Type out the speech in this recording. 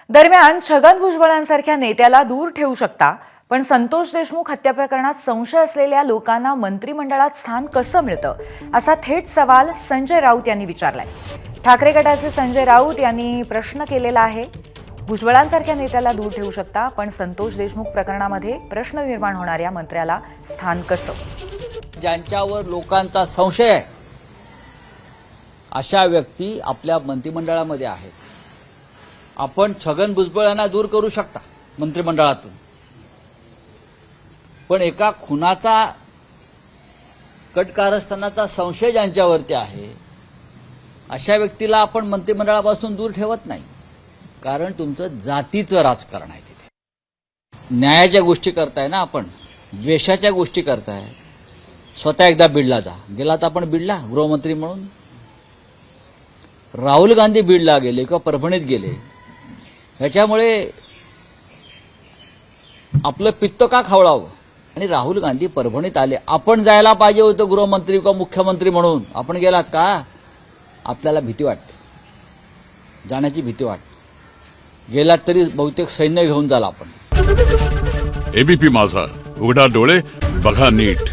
दरम्यान छगन भुजबळांसारख्या नेत्याला दूर ठेवू शकता, पण संतोष देशमुख हत्या प्रकरणात संशय असलेल्या लोकांना मंत्रिमंडळात स्थान कसं मिळतं, असा थेट सवाल संजय राऊत यांनी विचारलाय। ठाकरे गटाचे संजय राऊत यांनी प्रश्न केलेला आहे। भुजबळांसारख्या नेत्याला दूर ठेवू शकता, पण संतोष देशमुख प्रकरणामध्ये प्रश्न निर्माण होणाऱ्या मंत्र्याला स्थान कसं? ज्यांच्यावर लोकांचा संशय आहे अशा व्यक्ती आपल्या मंत्रिमंडळामध्ये आहेत। आपण छगन भुजबळ यांना दूर करू शकता मंत्रिमंडळातून, पण एका खुनाचा कटकारस्थानाचा संशय ज्यांच्यावरती आहे अशा व्यक्तीला आपण मंत्रिमंडळापासून दूर ठेवत नाही, कारण तुमचं जातीचं राजकारण आहे। तिथे न्यायाच्या गोष्टी करताय ना, आपण द्वेषाच्या गोष्टी करताय। स्वतः एकदा बीडला जा, गेलात आपण बीडला गृहमंत्री म्हणून? राहुल गांधी बीडला गेले किंवा परभणीत गेले, ह्याच्यामुळे आपलं पित्त का खवळावं? आणि राहुल गांधी परभणीत आले, आपण जायला पाहिजे होतं गृहमंत्री किंवा मुख्यमंत्री म्हणून, आपण गेलात का? आपल्याला भीती वाटते, जाण्याची भीती वाटते। गेलात तरी बहुतेक सैन्य घेऊन जाल आपण। एबीपी माझा, उघडा डोळे बघा नीट।